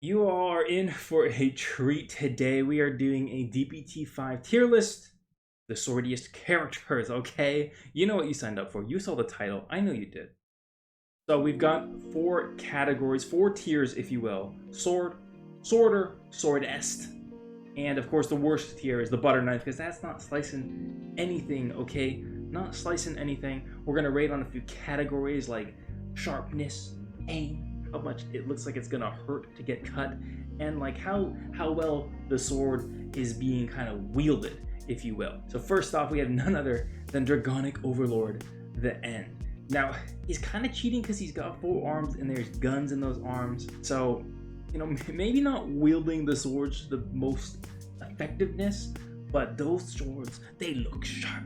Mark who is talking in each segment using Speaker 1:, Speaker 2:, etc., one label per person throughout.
Speaker 1: You all are in for a treat today. We are doing a DBT-05 tier list. The swordiest characters, okay? You know what you signed up for. You saw the title. I know you did. So we've got 4 categories, 4 tiers, if you will. Sword, Sworder, Swordest. And of course the worst tier is the butter knife, because that's not slicing anything, okay? Not slicing anything. We're gonna rate on a few categories like sharpness, aim, how much it looks like it's gonna hurt to get cut, and like how well the sword is being kind of wielded, if you will. So first off, we have none other than Dragonic Overlord, the End. Now, he's kind of cheating because he's got 4 arms and there's guns in those arms. So, you know, maybe not wielding the swords to the most effectiveness, but those swords, they look sharp.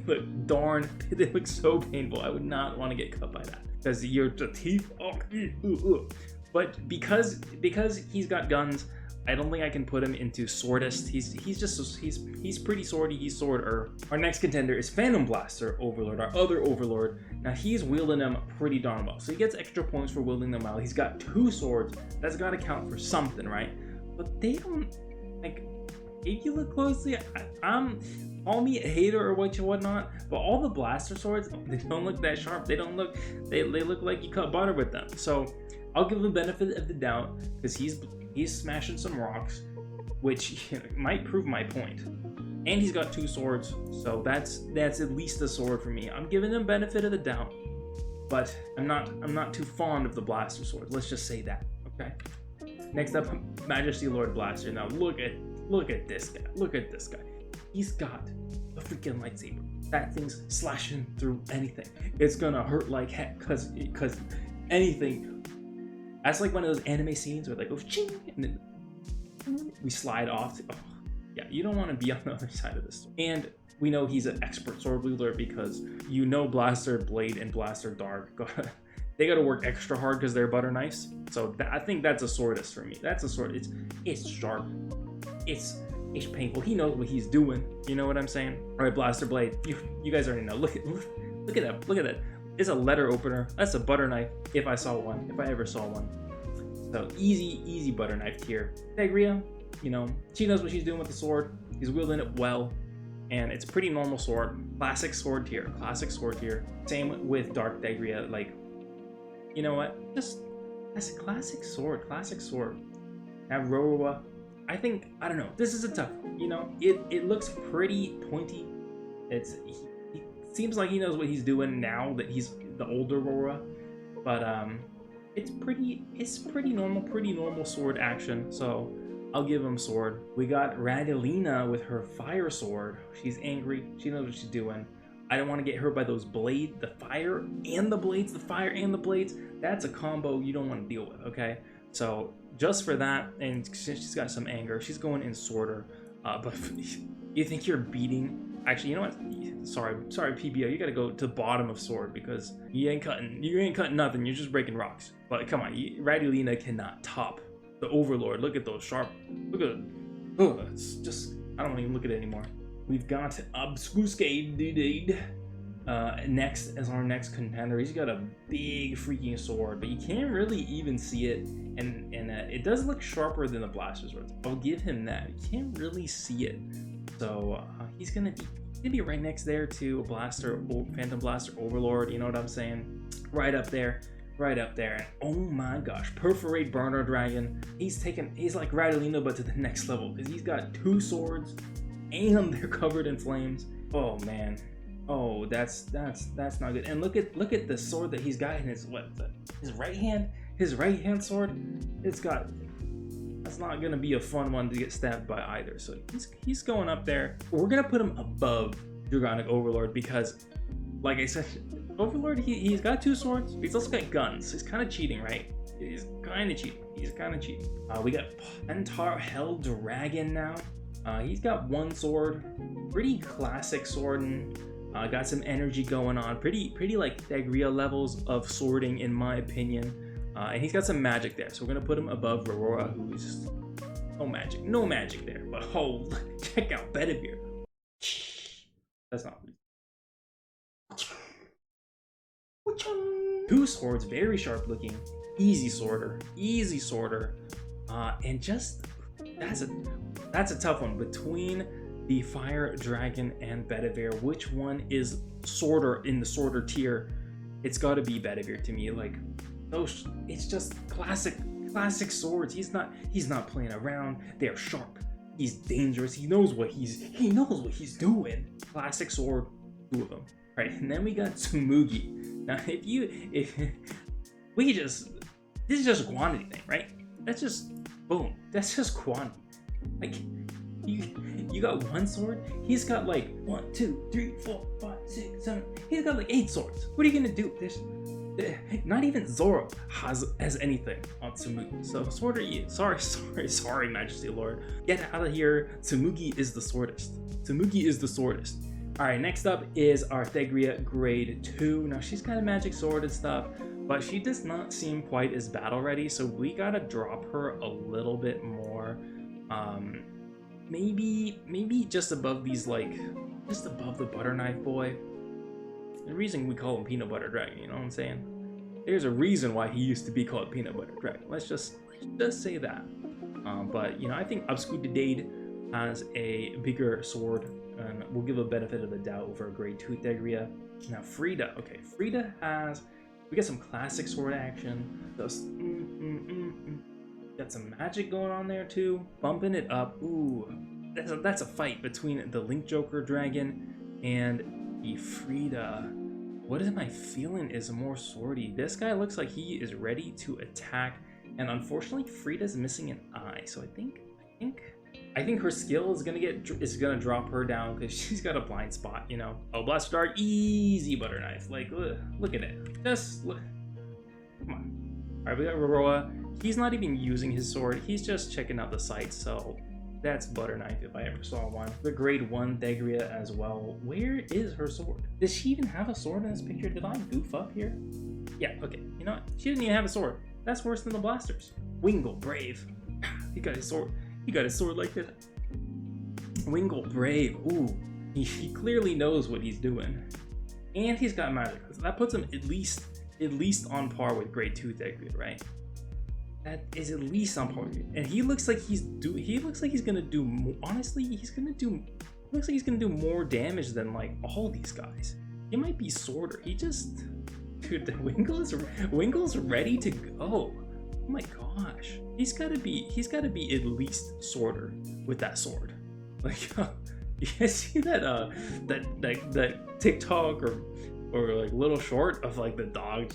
Speaker 1: They look they look so painful. I would not want to get cut by that. Because your teeth, but because he's got guns, I don't think I can put him into swordist. He's pretty swordy. He's sworder. Our next contender is Phantom Blaster Overlord, our other Overlord. Now he's wielding them pretty darn well, so he gets extra points for wielding them well. He's got 2 swords. That's got to count for something, right? But they don't, like, if you look closely, call me a hater or whatnot, but all the blaster swords, they don't look that sharp. They don't look, they look like you cut butter with them. So I'll give him the benefit of the doubt because he's smashing some rocks, which might prove my point. And he's got 2 swords, so that's at least a sword for me. I'm giving him benefit of the doubt, but I'm not too fond of the blaster swords. Let's just say that. Okay. Next up, Majesty Lord Blaster. Now look at this guy. Look at this guy. He's got a freaking lightsaber. That thing's slashing through anything. It's gonna hurt like heck, cause anything. That's like one of those anime scenes where it goes ching and then we slide off. Oh, yeah, you don't want to be on the other side of this. And we know he's an expert sword wielder because you know Blaster Blade and Blaster Dark. They got to work extra hard because they're butter knives. So I think that's a swordist for me. That's a sword. It's sharp. It's painful. He knows what he's doing. You know what I'm saying? All right, Blaster Blade. You guys already know. Look at that. Look at that. It's a letter opener. That's a butter knife. If I saw one. If I ever saw one. So easy butter knife tier. Dagria, you know, she knows what she's doing with the sword. He's wielding it well, and it's a pretty normal sword. Classic sword tier. Classic sword tier. Same with Dark Dagria. Like, you know what? Just that's a classic sword. Classic sword. Now Roroa. I think, I don't know, this is a tough one, you know, it looks pretty pointy. He seems like he knows what he's doing now that he's the older Rora, but it's pretty normal sword action, so I'll give him sword. We got Radilina with her fire sword. She's angry, she knows what she's doing. I don't want to get hurt by those blades, the fire and the blades, that's a combo you don't want to deal with, okay? So just for that, and she's got some anger, she's going in sworder. But you think you're beating? Actually, you know what? Sorry, PBO. You gotta go to the bottom of sword because you ain't cutting nothing. You're just breaking rocks. But come on, Radilina cannot top the Overlord. Look at those sharp. Look at it. Oh, it's just, I don't even look at it anymore. We've got Obscuscade, dude. Next as our next contender. He's got a big freaking sword, but you can't really even see it, and it does look sharper than the blaster swords. I'll give him that. You can't really see it, so he's gonna be right next there to Phantom Blaster Overlord. You know what I'm saying? Right up there. And oh my gosh, Perforate Burner Dragon. He's like Radilina, but to the next level because he's got 2 swords and they're covered in flames. Oh man. Oh, that's not good. And look at the sword that he's got in his right hand. His right hand sword. That's not gonna be a fun one to get stabbed by either. So he's going up there. We're gonna put him above Dragonic Overlord because, like I said, Overlord he's got 2 swords. He's also got guns. He's kind of cheating, right? He's kind of cheating. We got Pentar Hell Dragon now. He's got 1 sword. Pretty classic sword and. Got some energy going on, pretty like Dagria levels of swording in my opinion, and he's got some magic there, so we're gonna put him above Aurora, who's no magic there. But oh, check out Bedivere. That's not what 2 swords, very sharp looking, easy sworder. And just that's a tough one between the Fire Dragon and Bedivere. Which one is sorter in the sorter tier? It's got to be Bedivere to me. Like those, it's just classic swords. He's not playing around. They're sharp. He's dangerous. He knows what he's doing. Classic sword, 2 of them. All right, and then we got Tsumugi. Now, this is just a quantity thing, right? That's just boom. That's just quantity. Like you got 1 sword. He's got like 1, 2, 3, 4, 5, 6, 7. He's got like 8 swords. What are you gonna do? There's not even Zoro has anything on Tsumugi. So sorry, Majesty Lord. Get out of here. Tsumugi is the swordist. All right, next up is our Thegria grade 2. Now she's got a magic sword and stuff, but she does not seem quite as battle ready. So we gotta drop her a little bit more. Maybe just above these, like just above the butter knife boy. The reason we call him Peanut Butter Dragon, you know what I'm saying? There's a reason why he used to be called Peanut Butter Dragon. Let's just say that. But you know, I think Upscootadade has a bigger sword, and we'll give a benefit of the doubt over a grade 2 Thegria. Now Frida, okay, Frida has, we got some classic sword action. Those, got some magic going on there too, bumping it up. Ooh, that's a fight between the Link Joker Dragon and the Frida. What am I feeling is more swordy? This guy looks like he is ready to attack, and unfortunately Frida's missing an eye. So I think her skill is gonna drop her down because she's got a blind spot, you know. Oh, Blast Dart, easy butter knife. Like look at it. Just look. Come on. All right, we got Roroa. He's not even using his sword. He's just checking out the sights. So that's butter knife if I ever saw one. The grade 1 Thegria as well. Where is her sword? Does she even have a sword in this picture? Did I goof up here? Yeah, okay. You know what? She didn't even have a sword. That's worse than the blasters. Wingle Brave. He got his sword. He got his sword like that. Wingle Brave. Ooh. He clearly knows what he's doing. And he's got magic. So that puts him at least on par with grade 2 Thegria, right? That is at least on par. And he looks like he's gonna do more, honestly, looks like he's gonna do more damage than like all these guys. He might be sorter. He just, dude, the Wingle's ready to go. Oh my gosh. He's gotta be at least sorter with that sword. Like you guys see that TikTok or like little short of like the dog.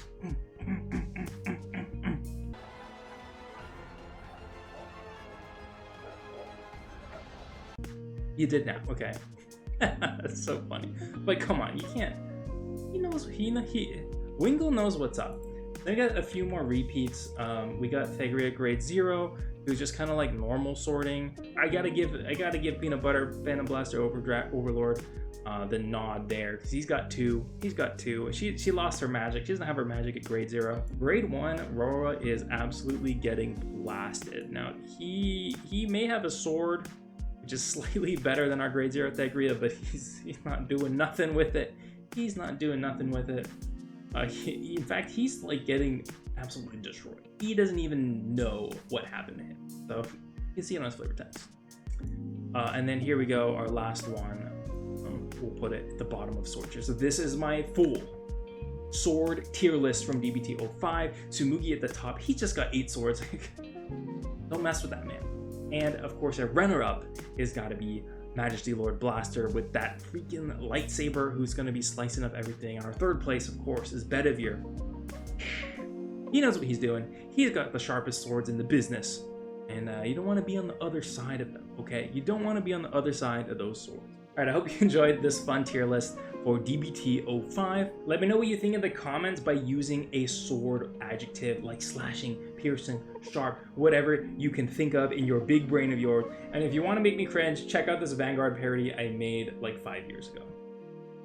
Speaker 1: You did now, okay. That's so funny. But come on, you can't. Wingle knows what's up. Then we got a few more repeats. We got Thegria grade 0, who's just kind of like normal sorting. I gotta give Peanut Butter Phantom Blaster Overlord the nod there, because he's got 2. She lost her magic. She doesn't have her magic at grade 0. Grade 1, Rora is absolutely getting blasted. Now he may have a sword, which is slightly better than our grade 0 Thegria, but he's not doing nothing with it. In fact, he's like getting absolutely destroyed. He doesn't even know what happened to him. So you can see it on his flavor text. And then here we go, our last one. We'll put it at the bottom of sword tier. So this is my full sword tier list from DBT-05. Tsumugi at the top. He just got 8 swords. Don't mess with that man. And of course, a runner-up is got to be Majesty Lord Blaster with that freaking lightsaber who's going to be slicing up everything. And our third place, of course, is Bedivere. He knows what he's doing. He's got the sharpest swords in the business. And you don't want to be on the other side of them, okay? You don't want to be on the other side of those swords. All right, I hope you enjoyed this fun tier list for DBT-05. Let me know what you think in the comments by using a sword adjective like slashing, piercing, sharp, whatever you can think of in your big brain of yours. And if you want to make me cringe, check out this Vanguard parody I made like 5 years ago.